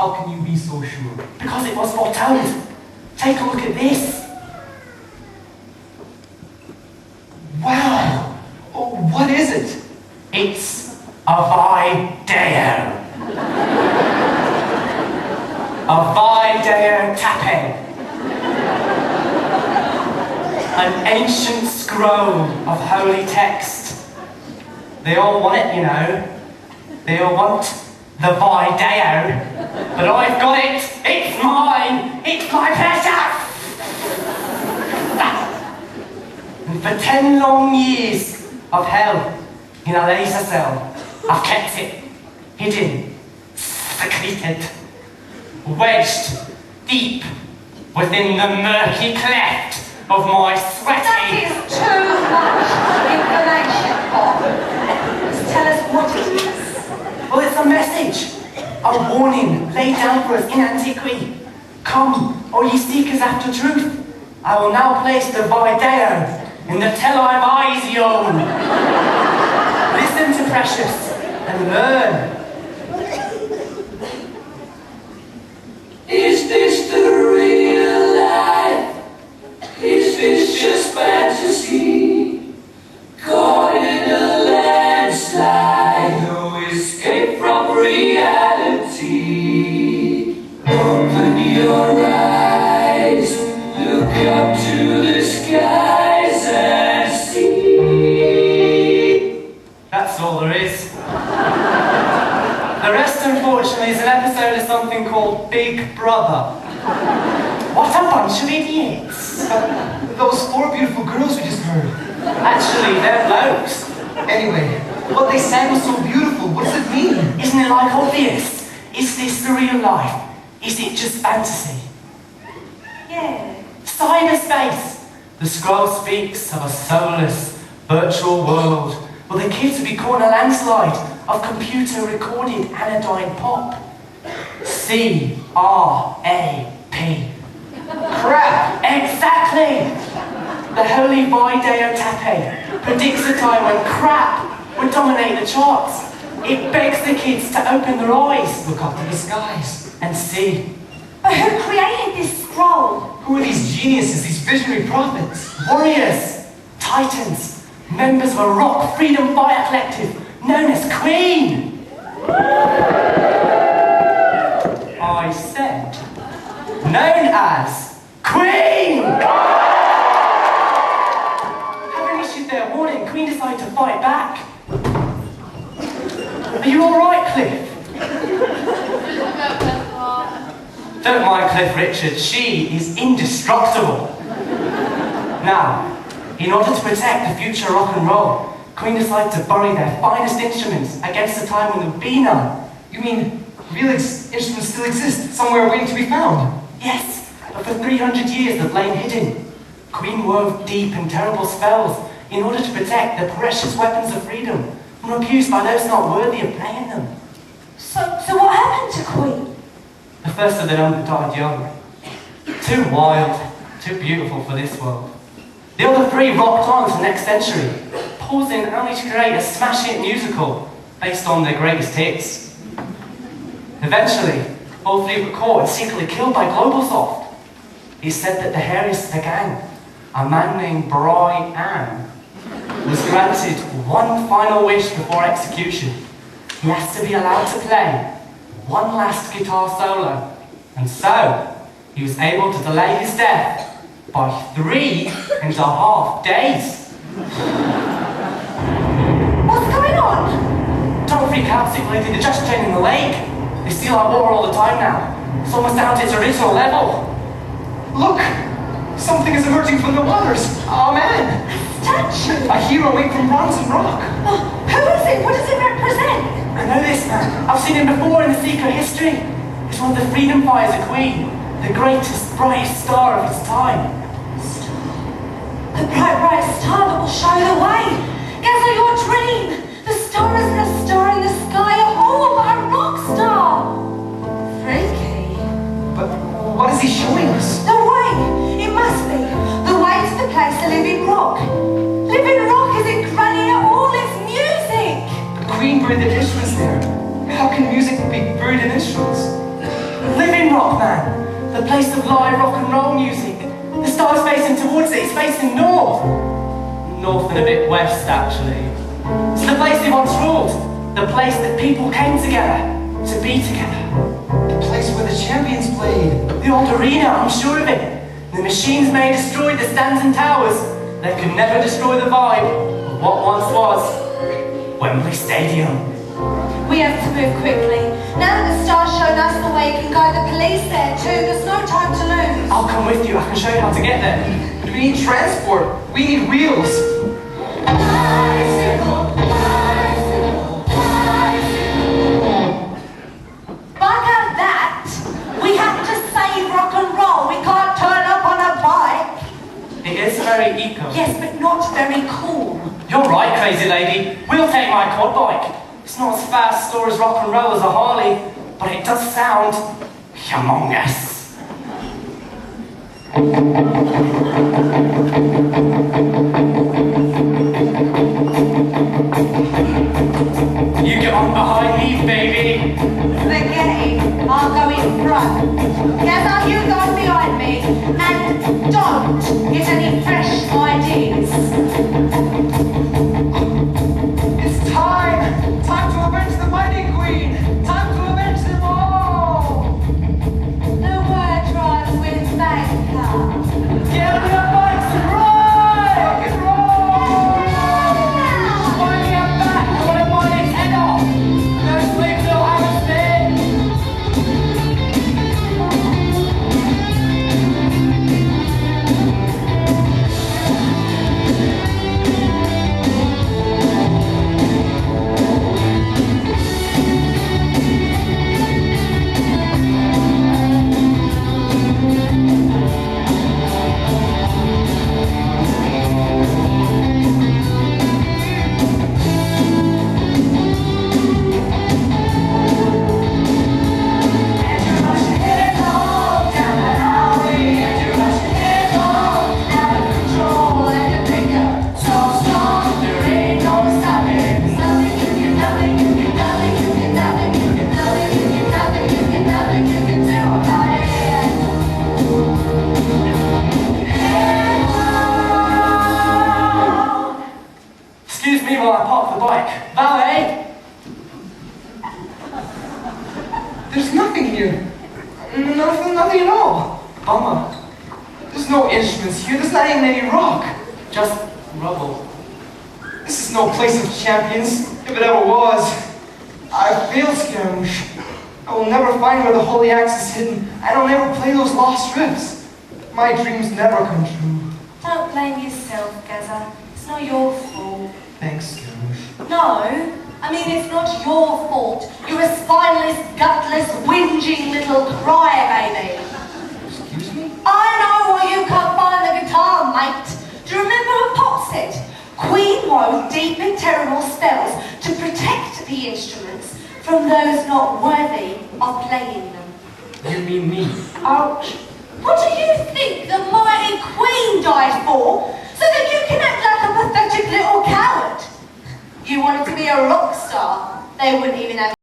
How can you be so sure? Because it was foretold. Take a look at this. Wow! Oh, what is it? It's a Video. A Video tape. An ancient scroll of holy text. They all want it, you know. They all want the Video. But I've got it. It's mine. It's my pleasure. And for 10 long years of hell in a laser cell, I've kept it hidden, secreted, wedged deep within the murky cleft of my sweaty... That is too much information, Bob. Just tell us what it is. Well, it's a message, a warning laid down for us in antiquity. Come, all ye seekers after truth. I will now place the Video in the tell-I've eyes ye own. Listen to Precious and learn. Is this the real life? Is this just fantasy? Caught in a landslide, no escape from reality. Open your eyes, look up to the skies and see. That's all there is. The rest, unfortunately, is an episode of something called Big Brother. What a bunch of idiots. Those 4 beautiful girls we just heard. Actually, they're blokes. Anyway, what they sang was so beautiful. What does it mean? Isn't it like obvious? Is this the real life? Is it just fantasy? Yeah. Cyberspace. The scroll speaks of a soulless, virtual world where the kids would be caught in a landslide of computer-recorded anodyne pop. C-R-A-P. Crap! Exactly! The holy Video tape predicts a time when crap would dominate the charts. It begs the kids to open their eyes, Look up to the skies. and see. But who created this scroll? Who are these geniuses, these visionary prophets? Warriors, titans, members of a rock freedom fire collective known as Queen. I said, known as Queen. Having issued their warning, Queen decided to fight back. Are you all right, Cliff? Don't mind Cliff Richard, she is indestructible. Now, in order to protect the future of rock and roll, Queen decided to bury their finest instruments against a time when there would be none. You mean real instruments still exist, somewhere waiting to be found? Yes, but for 300 years they've lain hidden. Queen wove deep and terrible spells in order to protect the precious weapons of freedom from abuse by those not worthy of playing them. So what happened to Queen? The first of the number died young. Too wild, too beautiful for this world. The other 3 rocked on to the next century, pausing only to create a smash hit musical based on their greatest hits. Eventually, all 3 were caught and secretly killed by Globalsoft. It's said that the hairiest of the gang, a man named Brian, was granted one final wish before execution. He has to be allowed to play one last guitar solo, and so he was able to delay his death by 3.5 days. What's going on? Don't freak out, sick lady, they're just chaining the lake. They steal our water all the time now. It's almost down to its original level. Look! Something is emerging from the waters. Oh man! Statue. A hero made from bronze and rock. Oh, who is it? What does it represent? I know this man. I've seen him before in the secret history. He's one of the freedom fighters of Queen, the greatest, brightest star of his time. The bright star that will show the way. Gather your dream. The star isn't a star in the sky at all, but a rock star. Freaky. But what is he showing us? The way. It must be. The way to the place of living rock. Living rock is in Grania, all its music. The Queen buried the instruments there. How can music be buried in instruments? The place of live rock and roll music. The star's facing towards it, it's facing north. North and a bit west, actually. It's the place they once ruled. The place that people came together to be together. The place where the champions played. The old arena, I'm sure of it. The machines may destroy the stands and towers. They could never destroy the vibe of what once was Wembley Stadium. We have to move quickly. Now that the star's shown us the way, you can guide the police there too. There's no time to lose. I'll come with you, I can show you how to get there. But we need transport. We need wheels. Bicycle, bicycle, bicycle. Back at that, we have to save rock and roll. We can't turn up on a bike. It is very eco. Yes, but not very cool. You're right, crazy lady. We'll take my quad bike. It's not as fast or as rock and roll as a Harley, but it does sound humongous. You get on behind me, baby. Spaghetti, I'll go in front. Gather, you go behind me, and don't get any fresh ideas. It's time! Time to avenge the mighty queen! Time to avenge them all! The word drives with banker. Get on your bikes and ride! Rock and roll! Find me up back, I want to bite its head off! No sleep till Hammersmith! Excuse me while I park the bike. Valet! There's nothing here. Nothing at all. Bummer. There's no instruments here. There's not even any rock. Just rubble. This is no place of champions, if it ever was. I failed, Scaramouche. I will never find where the holy axe is hidden, and I'll never play those lost riffs. My dreams never come true. Don't blame yourself, Gaza. It's not your fault. Thanks, Scaramouche. No, I mean it's not your fault. You're a spineless, gutless, whinging little crybaby. Excuse me? I know why you can't find the guitar, mate. Do you remember what Pop said? Queen wove deep and terrible spells to protect the instruments from those not worthy of playing them. You mean me? Ouch. What do you think the mighty Queen died for? So that you can act like a pathetic little coward. You wanted to be a rock star. They wouldn't even have